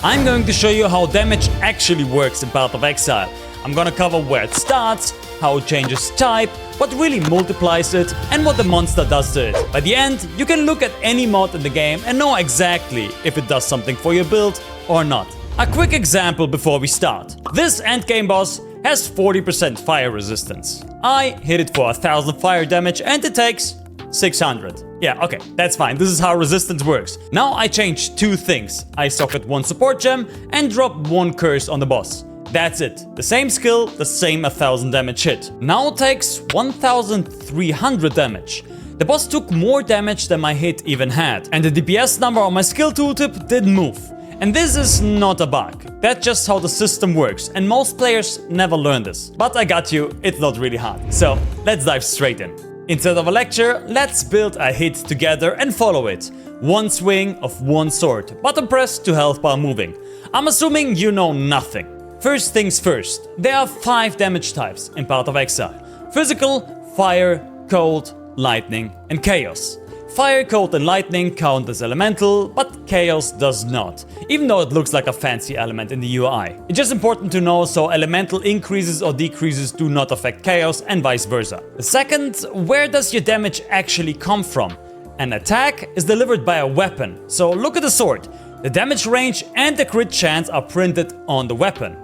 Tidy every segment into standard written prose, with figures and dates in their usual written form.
I'm going to show you how damage actually works in Path of Exile. I'm gonna cover where it starts, how it changes type, what really multiplies it, and what the monster does to it. By the end, you can look at any mod in the game and know exactly if it does something for your build or not. A quick example before we start. This endgame boss has 40% fire resistance. I hit it for 1000 fire damage and it takes 600. Yeah, okay, that's fine. This is how resistance works. Now I changed two things. I socket one support gem and dropped one curse on the boss. That's it. The same skill, the same 1000 damage hit. Now it takes 1300 damage. The boss took more damage than my hit even had. And the DPS number on my skill tooltip didn't move. And this is not a bug. That's just how the system works. And most players never learn this. But I got you, it's not really hard. So let's dive straight in. Instead of a lecture, let's build a hit together and follow it. One swing of one sword. Button press to health bar moving. I'm assuming you know nothing. First things first, there are 5 damage types in Path of Exile. Physical, fire, cold, lightning and chaos. Fire, cold and lightning count as elemental, but chaos does not, even though it looks like a fancy element in the UI. It's just important to know so elemental increases or decreases do not affect chaos and vice versa. The second, where does your damage actually come from? An attack is delivered by a weapon, so look at the sword. The damage range and the crit chance are printed on the weapon.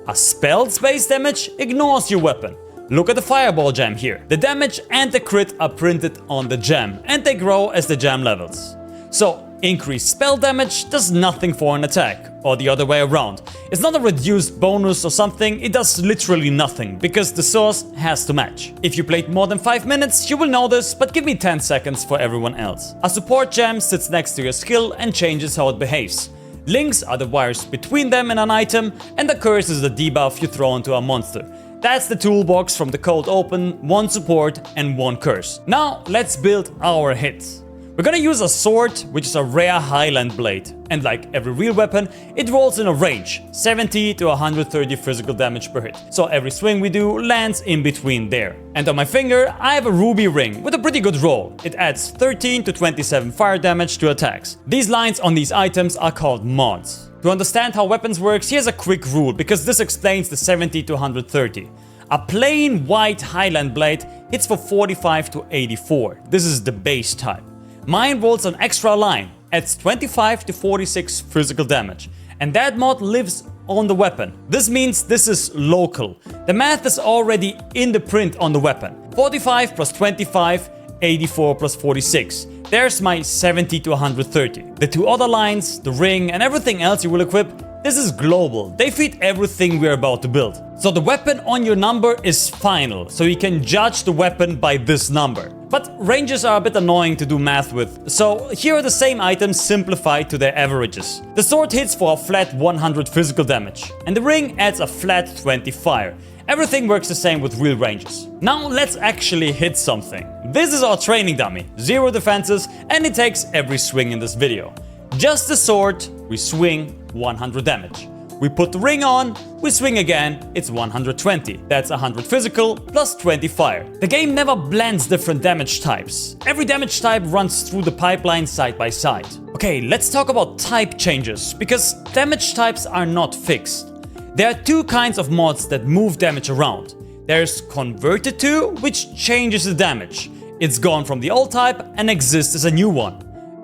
A spell's base damage ignores your weapon. Look at the fireball gem here. The damage and the crit are printed on the gem and they grow as the gem levels. So increased spell damage does nothing for an attack, or the other way around. It's not a reduced bonus or something, it does literally nothing, because the source has to match. If you played more than 5 minutes, you will know this, but give me 10 seconds for everyone else. A support gem sits next to your skill and changes how it behaves. Links are the wires between them in an item, and the curse is the debuff you throw into a monster. That's the toolbox from the cold open, one support and one curse. Now let's build our hits. We're gonna use a sword, which is a rare highland blade, and like every real weapon, it rolls in a range, 70 to 130 physical damage per hit. So every swing we do lands in between there. And on my finger, I have a ruby ring with a pretty good roll. It adds 13 to 27 fire damage to attacks. These lines on these items are called mods. To understand how weapons works, here's a quick rule, because this explains the 70 to 130. A plain white highland blade hits for 45 to 84. This is the base type. Mine rolls an extra line, adds 25 to 46 physical damage, and that mod lives on the weapon. This means this is local. The math is already in the print on the weapon. 45 plus 25, 84 plus 46. There's my 70 to 130. The two other lines, the ring and everything else you will equip, this is global. They fit everything we're about to build. So the weapon on your number is final, so you can judge the weapon by this number. But ranges are a bit annoying to do math with, so here are the same items simplified to their averages. The sword hits for a flat 100 physical damage, and the ring adds a flat 20 fire. Everything works the same with real ranges. Now let's actually hit something. This is our training dummy, 0 defenses, and it takes every swing in this video. Just the sword, we swing 100 damage. We put the ring on, we swing again, it's 120. That's 100 physical plus 20 fire. The game never blends different damage types. Every damage type runs through the pipeline side by side. Okay, let's talk about type changes, because damage types are not fixed. There are 2 kinds of mods that move damage around. There's converted to, which changes the damage. It's gone from the old type and exists as a new one.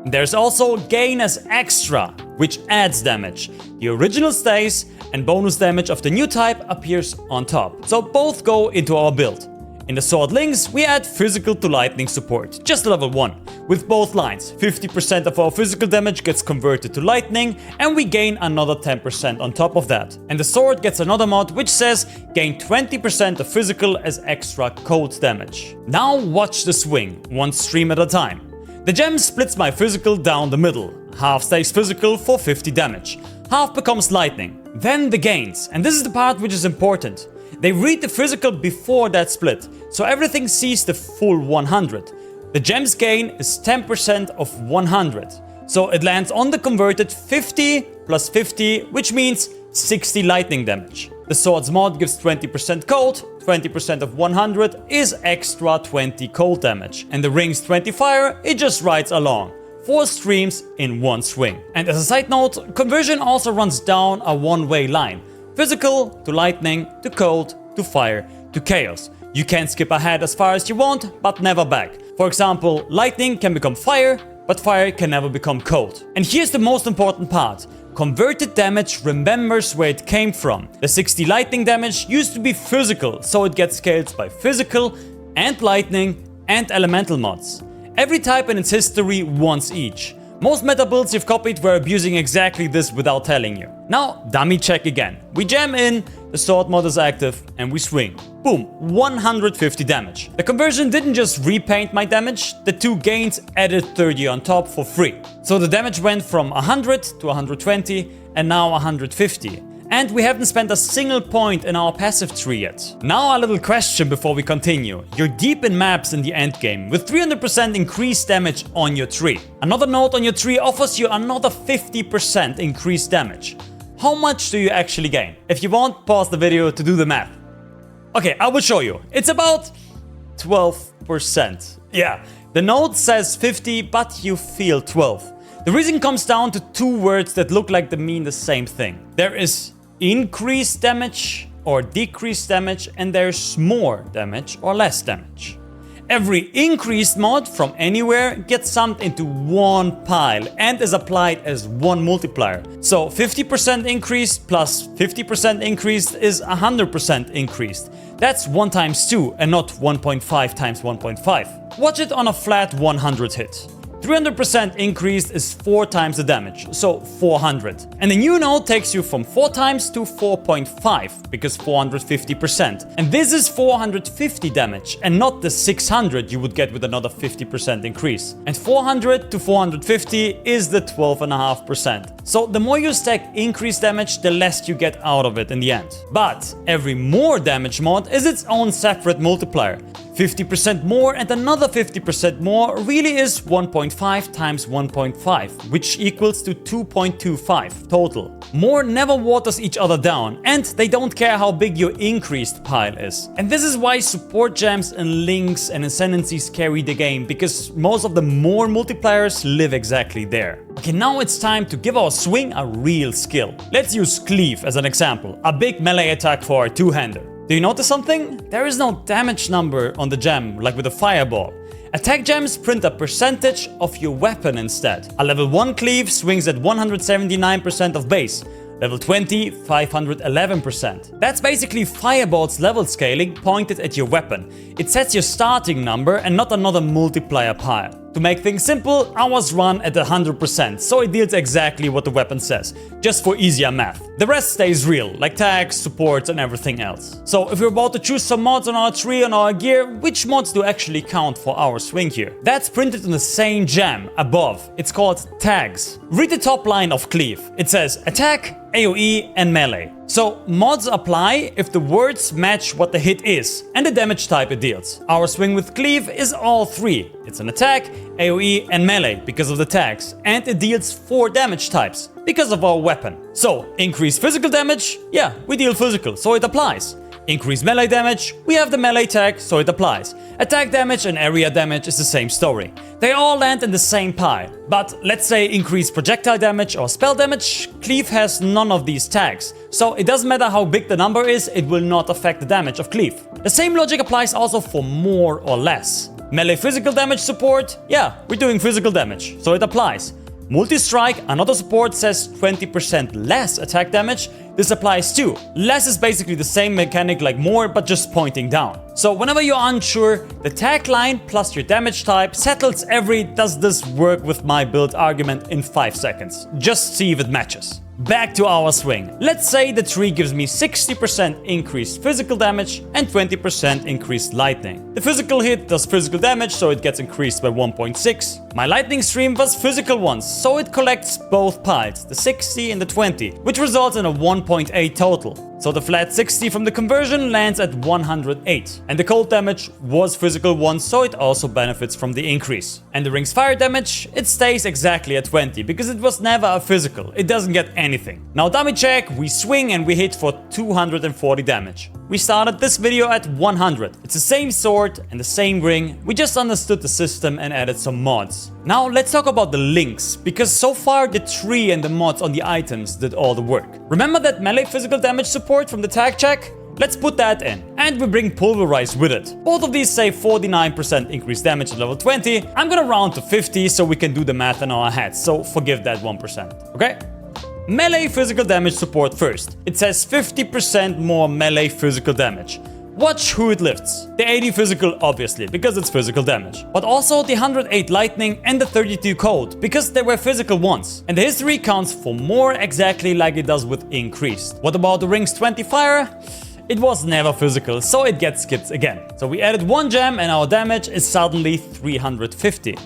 There's also gain as extra, which adds damage. The original stays and bonus damage of the new type appears on top. So both go into our build. In the sword links, we add physical to lightning support, just level 1. With both lines, 50% of our physical damage gets converted to lightning and we gain another 10% on top of that. And the sword gets another mod which says gain 20% of physical as extra cold damage. Now watch the swing, one stream at a time. The gem splits my physical down the middle. Half stays physical for 50 damage. Half becomes lightning. Then the gains, and this is the part which is important. They read the physical before that split, so everything sees the full 100. The gem's gain is 10% of 100. So it lands on the converted 50 plus 50, which means 60 lightning damage. The sword's mod gives 20% cold, 20% of 100 is extra 20 cold damage. And the ring's 20 fire, it just rides along. 4 streams in one swing. And as a side note, conversion also runs down a one-way line. Physical to lightning to cold to fire to chaos. You can skip ahead as far as you want, but never back. For example, lightning can become fire, but fire can never become cold. And here's the most important part. Converted damage remembers where it came from. The 60 lightning damage used to be physical, so it gets scaled by physical and lightning and elemental mods. Every type in its history once each. Most meta builds you've copied were abusing exactly this without telling you. Now, dummy check again. We jam in, the sword mod is active, and we swing. Boom, 150 damage. The conversion didn't just repaint my damage, the 2 gains added 30 on top for free. So the damage went from 100 to 120 and now 150. And we haven't spent a single point in our passive tree yet. Now a little question before we continue. You're deep in maps in the endgame with 300% increased damage on your tree. Another node on your tree offers you another 50% increased damage. How much do you actually gain? If you want, pause the video to do the math. Okay, I will show you. It's about 12%. Yeah, the node says 50, but you feel 12. The reason comes down to 2 words that look like they mean the same thing. There is increased damage or decreased damage, and there's more damage or less damage. Every increased mod from anywhere gets summed into one pile and is applied as one multiplier. So 50% increased plus 50% increased is 100% increased. That's 1 times 2 and not 1.5 times 1.5. Watch it on a flat 100 hit. 300% increased is 4 times the damage, so 400. And the new node takes you from 4 times to 4.5, because 450%. And this is 450 damage, and not the 600 you would get with another 50% increase. And 400 to 450 is the 12.5%. So the more you stack increased damage, the less you get out of it in the end. But every more damage mod is its own separate multiplier. 50% more and another 50% more really is 1.5 times 1.5, which equals to 2.25 total. More never waters each other down, and they don't care how big your increased pile is. And this is why support gems and links and ascendancies carry the game, because most of the more multipliers live exactly there. Okay, now it's time to give our swing a real skill. Let's use Cleave as an example, a big melee attack for a two-hander. Do you notice something? There is no damage number on the gem, like with a fireball. Attack gems print a percentage of your weapon instead. A level 1 Cleave swings at 179% of base. Level 20, 511%. That's basically Fireball's level scaling pointed at your weapon. It sets your starting number and not another multiplier pile. To make things simple, ours run at 100%, so it deals exactly what the weapon says, just for easier math. The rest stays real, like tags, supports and everything else. So if we're about to choose some mods on our tree, on our gear, which mods do actually count for our swing here? That's printed on the same gem above. It's called tags. Read the top line of Cleave. It says attack, AoE and melee. So mods apply if the words match what the hit is and the damage type it deals. Our swing with Cleave is all 3. It's an attack, AoE and melee because of the tags, and it deals 4 damage types because of our weapon. So increase physical damage, yeah, we deal physical, so it applies. Increase melee damage, we have the melee tag, so it applies. Attack damage and area damage is the same story. They all land in the same pile. But let's say increase projectile damage or spell damage, Cleave has none of these tags. So it doesn't matter how big the number is, it will not affect the damage of Cleave. The same logic applies also for more or less. Melee physical damage support, yeah, we're doing physical damage, so it applies. Multi-strike, another support, says 20% less attack damage. This applies too. Less is basically the same mechanic like more, but just pointing down. So whenever you're unsure, the tag line plus your damage type settles every does this work with my build argument in 5 seconds. Just see if it matches. Back to our swing. Let's say the tree gives me 60% increased physical damage and 20% increased lightning. The physical hit does physical damage, so it gets increased by 1.6. My lightning stream was physical ones, so it collects both piles, the 60 and the 20, which results in a 1.8 total. So the flat 60 from the conversion lands at 108. And the cold damage was physical once, so it also benefits from the increase. And the ring's fire damage, it stays exactly at 20 because it was never a physical. It doesn't get anything. Now dummy check, we swing and we hit for 240 damage. We started this video at 100. It's the same sword and the same ring. We just understood the system and added some mods. Now let's talk about the links, because so far the tree and the mods on the items did all the work. Remember that melee physical damage support from the tag check? Let's put that in. And we bring Pulverize with it. Both of these say 49% increased damage at level 20. I'm gonna round to 50 so we can do the math in our heads, so forgive that 1%, okay? Melee physical damage support first. It says 50% more melee physical damage. Watch who it lifts. The 80 physical, obviously, because it's physical damage. But also the 108 lightning and the 32 cold, because they were physical ones. And the history counts for more, exactly like it does with increased. What about the ring's 20 fire? It was never physical, so it gets skipped again. So we added one gem and our damage is suddenly 350.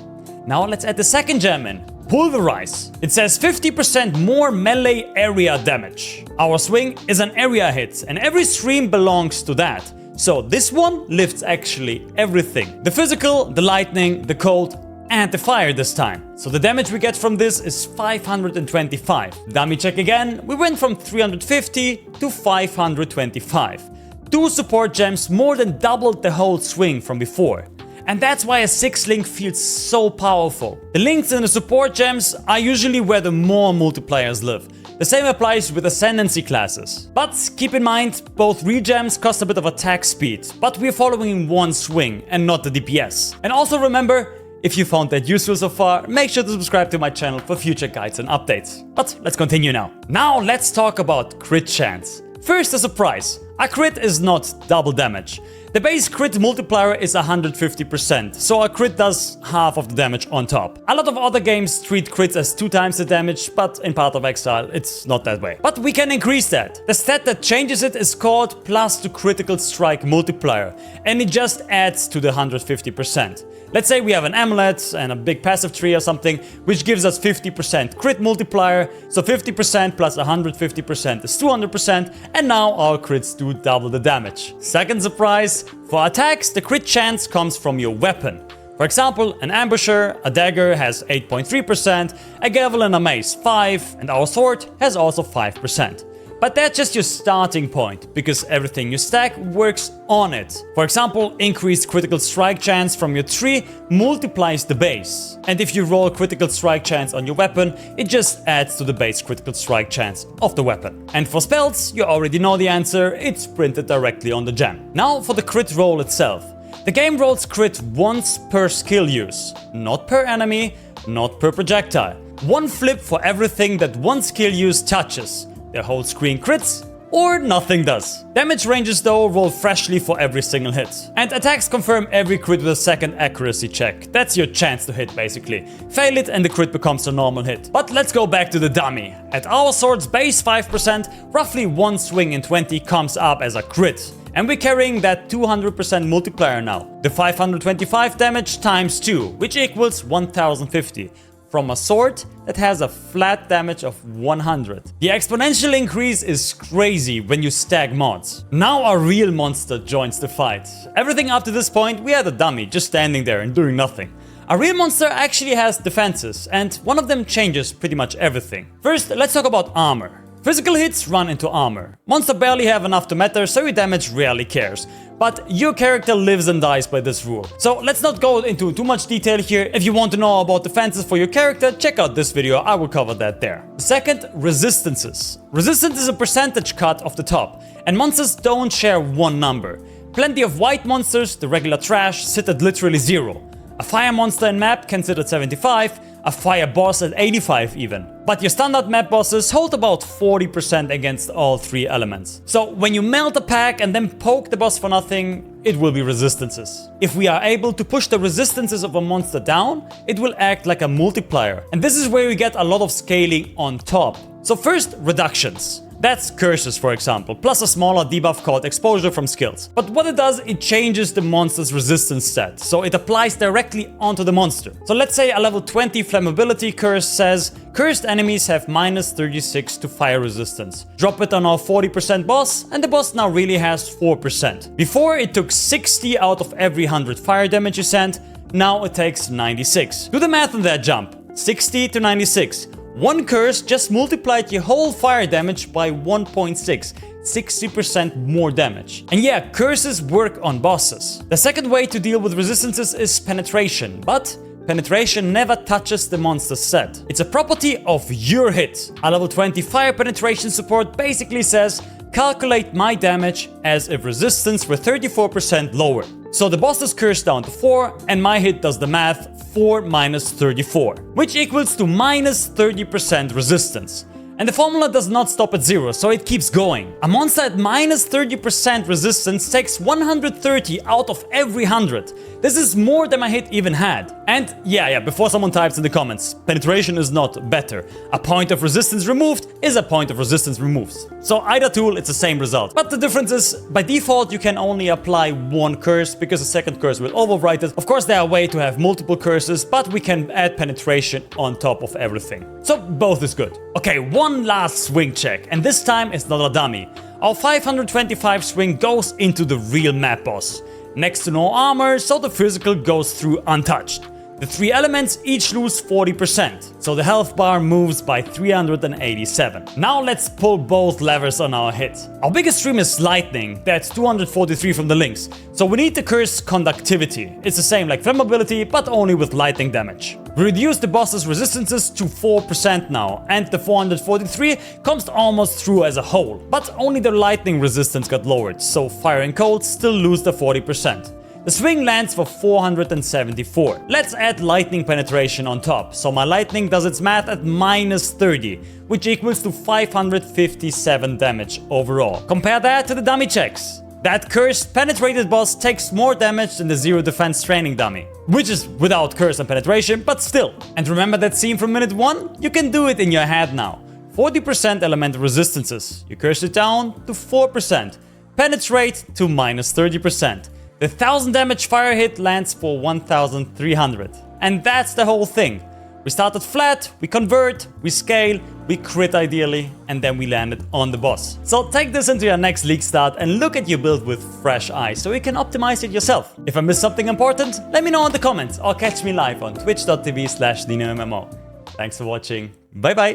Now let's add the second gem in. Pulverize. It says 50% more melee area damage. Our swing is an area hit and every stream belongs to that. So this one lifts actually everything. The physical, the lightning, the cold and the fire this time. So the damage we get from this is 525. Dummy check again. We went from 350 to 525. 2 support gems more than doubled the whole swing from before. And that's why a 6 link feels so powerful. The links in the support gems are usually where the more multipliers live. The same applies with ascendancy classes. But keep in mind, both regems cost a bit of attack speed, but we're following one swing and not the DPS. And also remember, if you found that useful so far, make sure to subscribe to my channel for future guides and updates. But let's continue now. Now let's talk about crit chance. First, a surprise. A crit is not double damage. The base crit multiplier is 150%, so a crit does half of the damage on top. A lot of other games treat crits as 2 times the damage, but in Path of Exile it's not that way. But we can increase that. The stat that changes it is called plus to critical strike multiplier, and it just adds to the 150%. Let's say we have an amulet and a big passive tree or something, which gives us 50% crit multiplier, so 50% plus 150% is 200%, and now our crits do double the damage. Second surprise, for attacks, the crit chance comes from your weapon. For example, an ambusher, a dagger has 8.3%, a gavel and a mace 5%, and our sword has also 5%. But that's just your starting point, because everything you stack works on it. For example, increased critical strike chance from your tree multiplies the base. And if you roll critical strike chance on your weapon, it just adds to the base critical strike chance of the weapon. And for spells, you already know the answer, it's printed directly on the gem. Now for the crit roll itself. The game rolls crit once per skill use, not per enemy, not per projectile. One flip for everything that one skill use touches. The whole screen crits, or nothing does. Damage ranges though roll freshly for every single hit. And attacks confirm every crit with a second accuracy check. That's your chance to hit basically. Fail it and the crit becomes a normal hit. But let's go back to the dummy. At our sword's base 5%, roughly one swing in 20 comes up as a crit. And we're carrying that 200% multiplier now. The 525 damage times 2, which equals 1050. From a sword that has a flat damage of 100. The exponential increase is crazy when you stack mods. Now a real monster joins the fight. Everything up to this point, we had a dummy just standing there and doing nothing. A real monster actually has defenses, and one of them changes pretty much everything. First, let's talk about armor. Physical hits run into armor. Monster barely have enough to matter, so your damage rarely cares. But your character lives and dies by this rule. So let's not go into too much detail here. If you want to know about defenses for your character, check out this video, I will cover that there. Second, resistances. Resistance is a percentage cut off the top, and monsters don't share one number. Plenty of white monsters, the regular trash, sit at literally 0. A fire monster in map can sit at 75, a fire boss at 85 even. But your standard map bosses hold about 40% against all 3 elements. So when you melt a pack and then poke the boss for nothing, it will be resistances. If we are able to push the resistances of a monster down, it will act like a multiplier. And this is where we get a lot of scaling on top. So first, reductions. That's curses, for example, plus a smaller debuff called exposure from skills. But what it does, it changes the monster's resistance stat, so it applies directly onto the monster. So let's say a level 20 flammability curse says, cursed enemies have minus 36 to fire resistance. Drop it on our 40% boss, and the boss now really has 4%. Before it took 60 out of every 100 fire damage you sent, now it takes 96. Do the math on that jump. 60 to 96. One curse just multiplied your whole fire damage by 1.6. 60% more damage. And yeah, curses work on bosses. The second way to deal with resistances is penetration, but penetration never touches the monster's set. It's a property of your hit. A level 20 fire penetration support basically says, calculate my damage as if resistance were 34% lower. So the boss is cursed down to 4, and my hit does the math, 4 minus 34, which equals to minus 30% resistance. And the formula does not stop at 0, so it keeps going. A monster at minus 30% resistance takes 130 out of every 100. This is more than my hit even had. And yeah, before someone types in the comments, penetration is not better. A point of resistance removed is a point of resistance removed. So either tool, it's the same result. But the difference is, by default, you can only apply one curse because the second curse will overwrite it. Of course, there are ways to have multiple curses, but we can add penetration on top of everything. So both is good. Okay, one last swing check, and this time it's not a dummy. Our 525 swing goes into the real map boss. Next to no armor, so the physical goes through untouched. The three elements each lose 40%, so the health bar moves by 387. Now let's pull both levers on our hit. Our biggest stream is lightning, that's 243 from the links, so we need the curse conductivity. It's the same like flammability, but only with lightning damage. We reduced the boss's resistances to 4% now, and the 443 comes almost through as a whole. But only the lightning resistance got lowered, so fire and cold still lose the 40%. The swing lands for 474. Let's add lightning penetration on top, so my lightning does its math at minus 30, which equals to 557 damage overall. Compare that to the dummy checks. That cursed penetrated boss takes more damage than the zero defense training dummy, which is without curse and penetration, but still. And remember that scene from minute 1? You can do it in your head now. 40% elemental resistances. You curse it down to 4%. Penetrate to minus 30%. The 1000 damage fire hit lands for 1300. And that's the whole thing. We started flat, we convert, we scale, we crit ideally, and then we landed on the boss. So take this into your next league start and look at your build with fresh eyes so you can optimize it yourself. If I missed something important, let me know in the comments or catch me live on twitch.tv/NinoMMO. Thanks for watching. Bye bye.